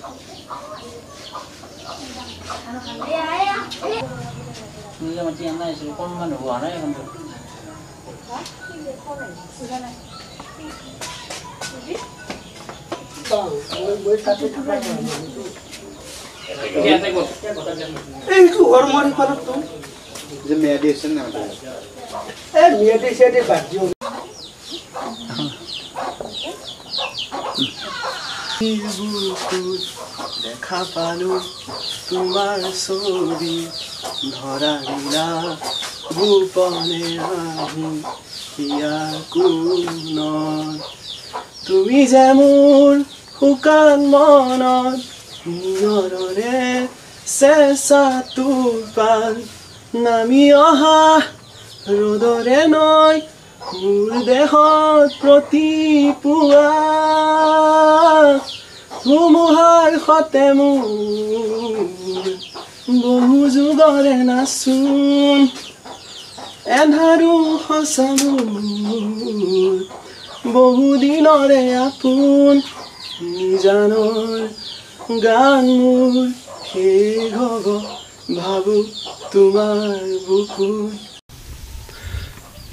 Ini sama Cian lah, sih kon mana buana ya kamu? Itu hormon kalau tuh. Jadi medicine apa? Medicine ada baju. দেখা পালো তোমার ছবি ধরা দিলা গোপনে আহি হিয়া কোনত তুমি যে মোৰ শুকান মনত নিয়ৰৰে চেঁচা তোৰপাল নামি অহা ৰ'দৰে নৈ মোৰ দেহত প্ৰতিপুৱা ধুমুহাৰ সতে মোৰ বহু যুগৰে নাচোন এন্ধাৰো সঁচা মোৰ বহু দিনৰে আপোন নিজানৰ গান মোৰ শেষ হ'ব ভাবো তোমাৰ বুকুত।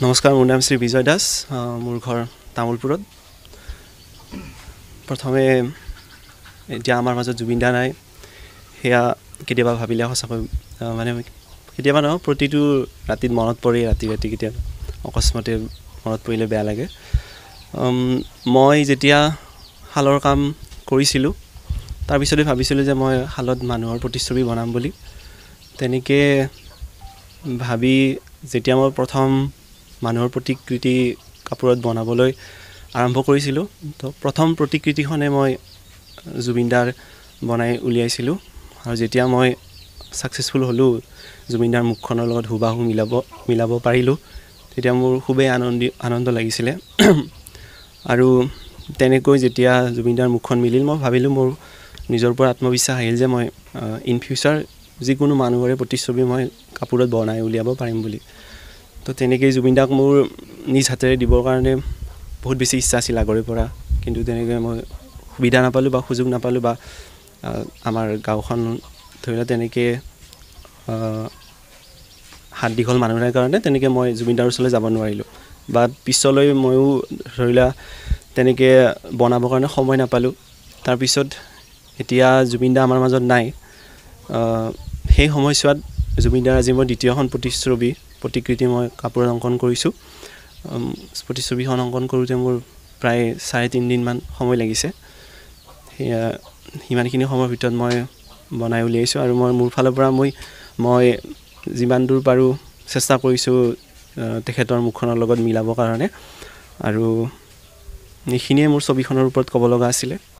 নমস্কাৰ, মোৰ নাম শ্ৰী বিজয় দাস, মোৰ ঘৰ তামোলপুৰত। প্ৰথমে এতিয়া আমাৰ মাজত জুবিন দা নাই, সেয়া কেতিয়াবা ভাবিলে সঁচাকৈ মানে কেতিয়াবা নহয় প্ৰতিটো ৰাতিত মনত পৰে, ৰাতি কেতিয়াবা অকস্মাতে মনত পৰিলে বেয়া লাগে। মই যেতিয়া শালৰ কাম কৰিছিলোঁ তাৰপিছতে ভাবিছিলোঁ যে মই শালত মানুহৰ প্ৰতিচ্ছবি বনাম বুলি। তেনেকৈ ভাবি যেতিয়া মই প্ৰথম মানুহৰ প্ৰতিকৃতি কাপোৰত বনাবলৈ আৰম্ভ কৰিছিলোঁ, তো প্ৰথম প্ৰতিকৃতিখনে মই জুবিন দাৰ বনাই উলিয়াইছিলোঁ। আৰু যেতিয়া মই ছাকচেছফুল হ'লোঁ, জুবিন দাৰ মুখখনৰ লগত হুবাহু মিলাব পাৰিলোঁ, তেতিয়া মোৰ খুবেই আনন্দ লাগিছিলে। আৰু তেনেকৈ যেতিয়া জুবিন দাৰ মুখখন মিলিল, মই ভাবিলোঁ মোৰ নিজৰ পৰা আত্মবিশ্বাস আহিল যে মই ইন ফিউচাৰ যিকোনো মানুহৰে প্ৰতিচ্ছবি মই কাপোৰত বনাই উলিয়াব পাৰিম বুলি। তো তেনেকৈয়ে জুবিন দাক মোৰ নিজ হাতেৰে দিবৰ কাৰণে বহুত বেছি ইচ্ছা আছিল আগৰে পৰা, কিন্তু তেনেকৈ মই সুবিধা নাপালোঁ বা সুযোগ নাপালোঁ, বা আমাৰ গাঁওখন ধৰি লওক তেনেকৈ হাত দীঘল মানুহ নাই কাৰণে তেনেকৈ মই জুবিন দাৰ ওচৰলৈ যাব নোৱাৰিলোঁ, বা পিছলৈ ময়ো ধৰি লোৱা তেনেকৈ বনাবৰ কাৰণে সময় নাপালোঁ। তাৰপিছত এতিয়া জুবিন দা আমাৰ মাজত নাই। সেই সময়ছোৱাত জুবিন দাৰ আজি মই দ্বিতীয়খন প্ৰতিকৃতি মই কাপোৰত অংকন কৰিছোঁ। প্ৰতিচ্ছবিখন অংকন কৰোঁতে মোৰ প্ৰায় 3.5 দিনমান সময় লাগিছে। সেয়া সিমানখিনি সময়ৰ ভিতৰত মই বনাই উলিয়াইছোঁ, আৰু মই মোৰ ফালৰ পৰা মই যিমান দূৰ পাৰোঁ চেষ্টা কৰিছোঁ তেখেতৰ মুখখনৰ লগত মিলাবৰ কাৰণে। আৰু এইখিনিয়ে মোৰ ছবিখনৰ ওপৰত ক'ব লগা আছিলে।